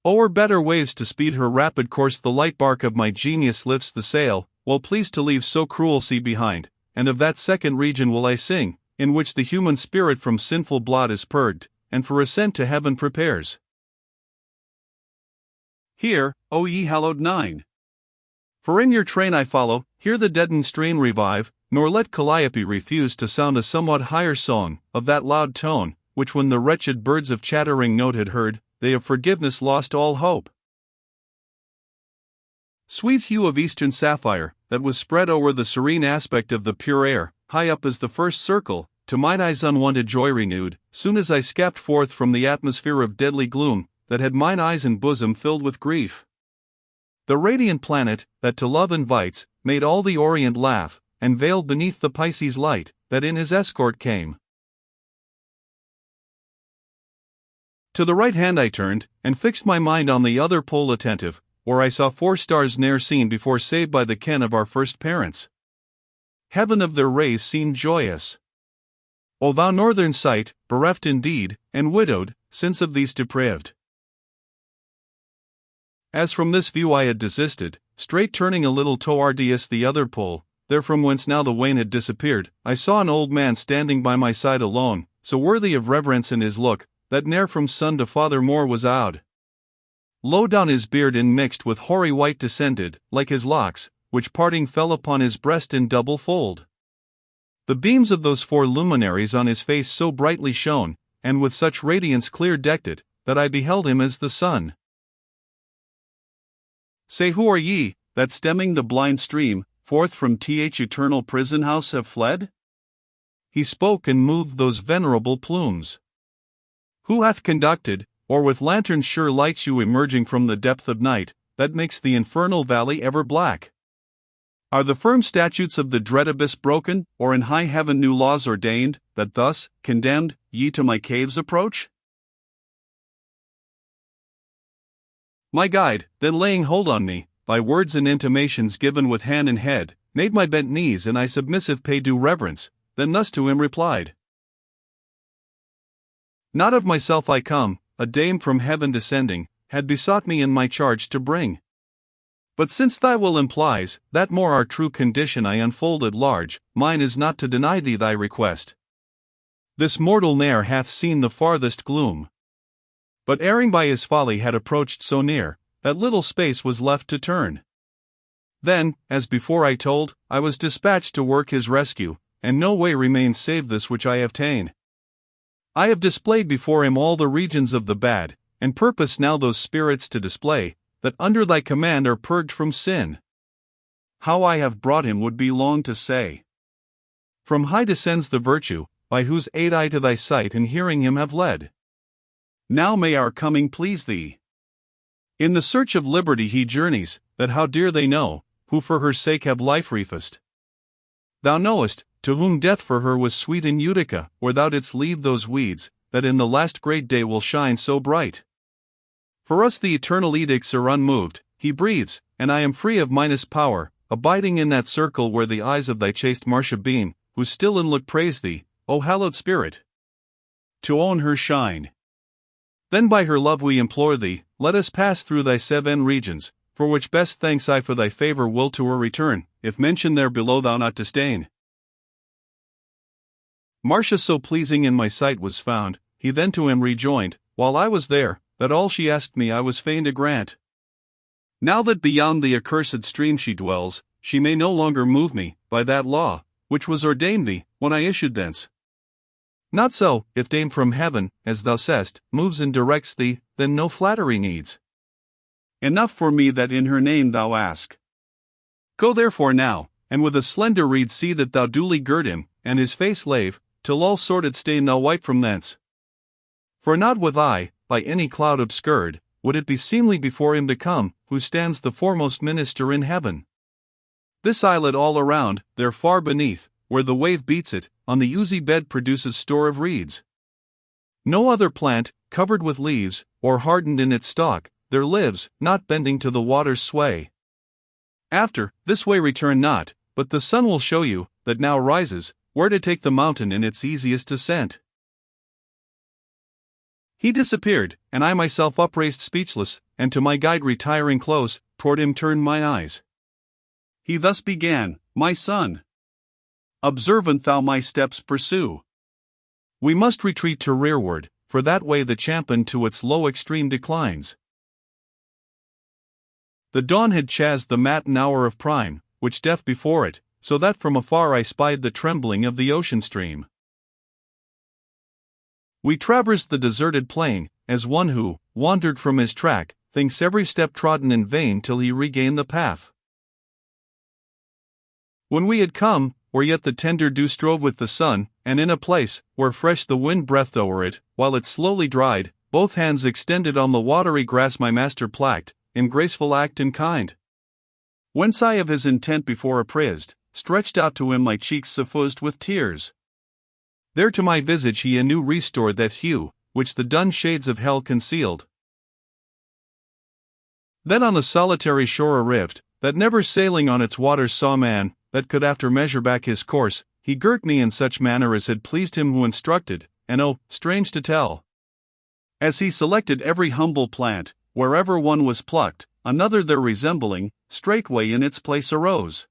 O'er better waves to speed her rapid course, the light bark of my genius lifts the sail, well pleased to leave so cruel sea behind, and of that second region will I sing, in which the human spirit from sinful blot is purged, and for ascent to heaven prepares. Hear, O ye hallowed nine! For in your train I follow, hear the deadened strain revive, nor let Calliope refuse to sound a somewhat higher song, of that loud tone, which when the wretched birds of chattering note had heard, they of forgiveness lost all hope. Sweet hue of eastern sapphire, that was spread o'er the serene aspect of the pure air, high up as the first circle, to mine eyes unwonted joy renewed, soon as I scapt forth from the atmosphere of deadly gloom, that had mine eyes and bosom filled with grief. The radiant planet, that to love invites, made all the Orient laugh, and veiled beneath the Pisces light, that in his escort came. To the right hand I turned, and fixed my mind on the other pole attentive, where I saw 4 stars ne'er seen before save by the ken of our first parents. Heaven of their rays seemed joyous. O thou northern sight, bereft indeed, and widowed, since of these depraved. As from this view I had desisted, straight turning a little towards the other pole, there from whence now the wane had disappeared, I saw an old man standing by my side alone, so worthy of reverence in his look, that ne'er from son to father more was awed. Low down his beard inmixed with hoary white descended, like his locks, which parting fell upon his breast in double fold. The beams of those 4 luminaries on his face so brightly shone, and with such radiance clear decked it, that I beheld him as the sun. Say, who are ye, that stemming the blind stream, forth from eternal prison house have fled? He spoke and moved those venerable plumes. Who hath conducted, or with lanterns sure lights you emerging from the depth of night, that makes the infernal valley ever black? Are the firm statutes of the dread abyss broken, or in high heaven new laws ordained, that thus, condemned, ye to my caves approach? My guide, then laying hold on me, by words and intimations given with hand and head, made my bent knees and I submissive pay due reverence, then thus to him replied. Not of myself I come, a dame from heaven descending, had besought me in my charge to bring. But since thy will implies, that more our true condition I unfolded large, mine is not to deny thee thy request. This mortal ne'er hath seen the farthest gloom. But erring by his folly had approached so near, that little space was left to turn. Then, as before I told, I was dispatched to work his rescue, and no way remains save this which I have ta'en. I have displayed before him all the regions of the bad, and purpose now those spirits to display, that under thy command are purged from sin. How I have brought him would be long to say. From high descends the virtue, by whose aid I to thy sight and hearing him have led. Now may our coming please thee. In the search of liberty he journeys, that how dear they know, who for her sake have life refused. Thou knowest, to whom death for her was sweet in Utica, where thou didst leave those weeds, that in the last great day will shine so bright. For us the eternal edicts are unmoved, he breathes, and I am free of minus power, abiding in that circle where the eyes of thy chaste Marcia beam, who still in look praise thee, O hallowed spirit. To own her shine. Then by her love we implore thee, let us pass through thy 7 regions, for which best thanks I for thy favor will to her return, if mention there below thou not disdain. Marcia so pleasing in my sight was found, he then to him rejoined, while I was there, that all she asked me I was fain to grant. Now that beyond the accursed stream she dwells, she may no longer move me, by that law, which was ordained me, when I issued thence. Not so, if dame from heaven, as thou sayest, moves and directs thee, then no flattery needs. Enough for me that in her name thou ask. Go therefore now, and with a slender reed see that thou duly gird him, and his face lave, till all sordid stain thou wipe from thence. For not with eye, by any cloud obscured, would it be seemly before him to come, who stands the foremost minister in heaven. This islet all around, there far beneath, where the wave beats it, on the oozy bed produces store of reeds. No other plant, covered with leaves, or hardened in its stalk, there lives, not bending to the water's sway. After, this way return not, but the sun will show you, that now rises, where to take the mountain in its easiest ascent. He disappeared, and I myself upraised speechless, and to my guide retiring close, toward him turned my eyes. He thus began, "My son, observant thou my steps pursue. We must retreat to rearward, for that way the champion to its low extreme declines." The dawn had chased the matin hour of prime, which death before it, so that from afar I spied the trembling of the ocean stream. We traversed the deserted plain, as one who, wandered from his track, thinks every step trodden in vain till he regain the path. When we had come, where yet the tender dew strove with the sun, and in a place, where fresh the wind breathed o'er it, while it slowly dried, both hands extended on the watery grass my master placked, in graceful act and kind. Whence I of his intent before apprised, stretched out to him my cheeks suffused with tears. There to my visage he anew restored that hue, which the dun shades of hell concealed. Then on the solitary shore arrived, that never sailing on its waters saw man, that could after measure back his course, he girt me in such manner as had pleased him who instructed, and oh, strange to tell, as he selected every humble plant, wherever one was plucked, another there resembling, straightway in its place arose.